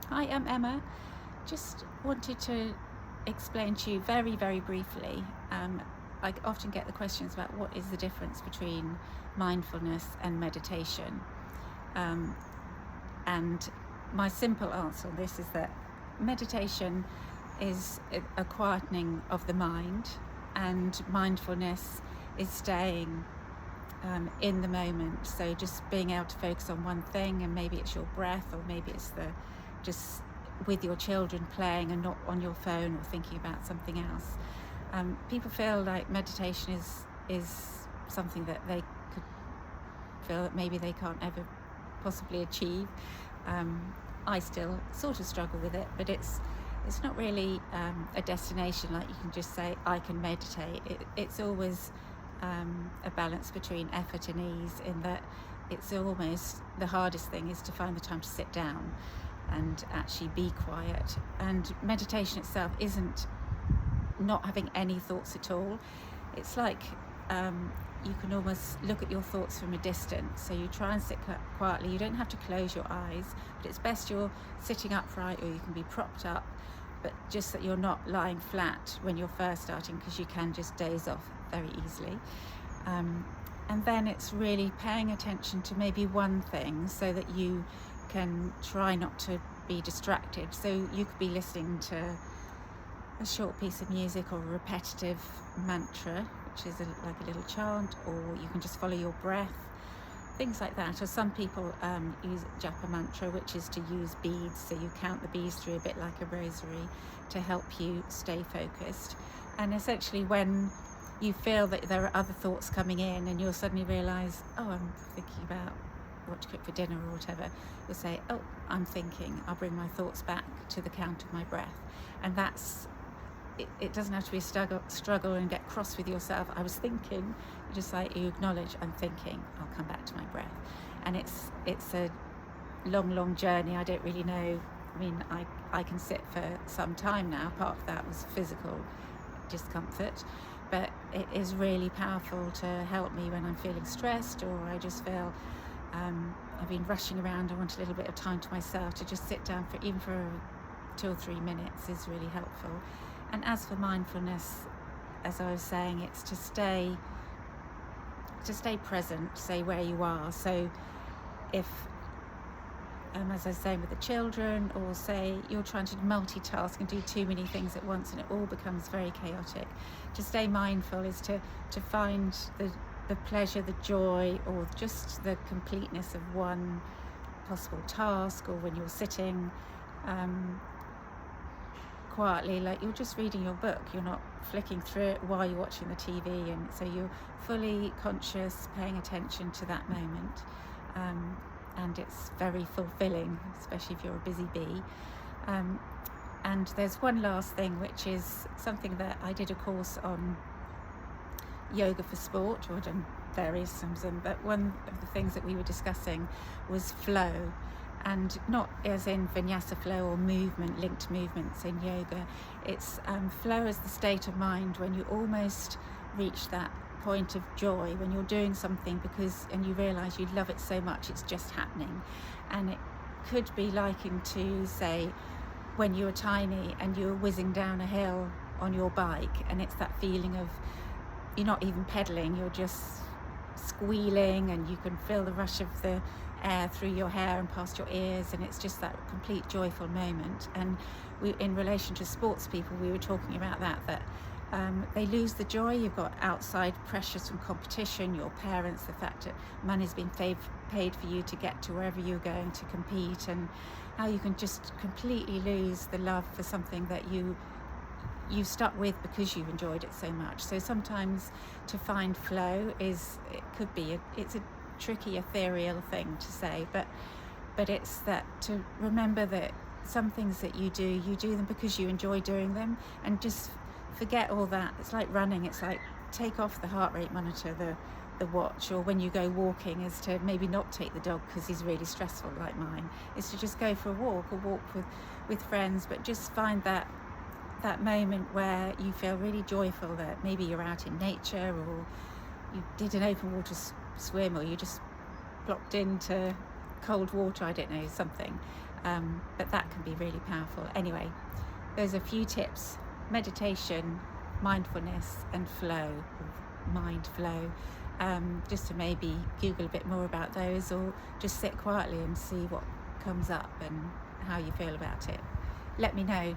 Hi, I'm Emma. Just wanted to explain to you very, very briefly. I often get the questions about what is the difference between mindfulness and meditation. And my simple answer on this is that meditation is a quietening of the mind, and mindfulness is staying in the moment. So just being able to focus on one thing, and maybe it's your breath, or maybe it's just with your children playing and not on your phone or thinking about something else. People feel like meditation is something that they could feel that maybe they can't ever possibly achieve. I still sort of struggle with it, but it's not really a destination like you can just say I can meditate. It's always a balance between effort and ease, in that it's almost the hardest thing is to find the time to sit down and actually be quiet. And meditation itself isn't not having any thoughts at all. It's like you can almost look at your thoughts from a distance. So you try and sit quietly. You don't have to close your eyes, but it's best you're sitting upright, or you can be propped up, but just that you're not lying flat when you're first starting, because you can just daze off very easily. And then it's really paying attention to maybe one thing, so that you can try not to be distracted. So you could be listening to a short piece of music or a repetitive mantra, which is like a little chant, or you can just follow your breath, things like that. Or some people use japa mantra, which is to use beads, so you count the beads through a bit like a rosary to help you stay focused. And essentially, when you feel that there are other thoughts coming in and you'll suddenly realise, oh, I'm thinking about what to cook for dinner or whatever, you'll say, oh, I'm thinking. I'll bring my thoughts back to the count of my breath. And that's it. Doesn't have to be a struggle and get cross with yourself. I was thinking. You just like, you acknowledge, I'm thinking, I'll come back to my breath. And it's a long journey. I don't really know. I mean, I can sit for some time now. Part of that was physical discomfort, but it is really powerful to help me when I'm feeling stressed, or I just feel I've been rushing around. I want a little bit of time to myself. To just sit down for even for 2 or 3 minutes is really helpful. And as for mindfulness, as I was saying, it's to stay present, say where you are. So if as I was saying with the children, or say you're trying to multitask and do too many things at once and it all becomes very chaotic, to stay mindful is to find the pleasure, the joy, or just the completeness of one possible task. Or when you're sitting quietly, like you're just reading your book, you're not flicking through it while you're watching the TV, and so you're fully conscious, paying attention to that moment. And it's very fulfilling, especially if you're a busy bee. And there's one last thing, which is something that I did a course on yoga for sport, or I've done various things, but one of the things that we were discussing was flow, and not as in vinyasa flow or movement, linked movements in yoga. It's flow as the state of mind when you almost reach that point of joy, when you're doing something and you realise you love it so much it's just happening. And it could be likened to, say, when you were tiny and you were whizzing down a hill on your bike, and it's that feeling of you're not even pedaling, you're just squealing, and you can feel the rush of the air through your hair and past your ears, and it's just that complete joyful moment. And in relation to sports people, we were talking about that they lose the joy. You've got outside pressures from competition, your parents, the fact that money's been paid for you to get to wherever you're going to compete, and how you can just completely lose the love for something that you stuck with because you've enjoyed it so much. So sometimes to find flow it's a tricky, ethereal thing to say, but it's that to remember that some things that you do them because you enjoy doing them, and just forget all that. It's like running. It's like take off the heart rate monitor, the watch, or when you go walking, is to maybe not take the dog because he's really stressful like mine. Is to just go for a walk with friends, but just find that moment where you feel really joyful, that maybe you're out in nature, or you did an open water swim, or you just plopped into cold water, I don't know, something. But that can be really powerful. Anyway, there's a few tips: meditation, mindfulness, and flow, mind flow. Just to maybe Google a bit more about those, or just sit quietly and see what comes up and how you feel about it. Let me know.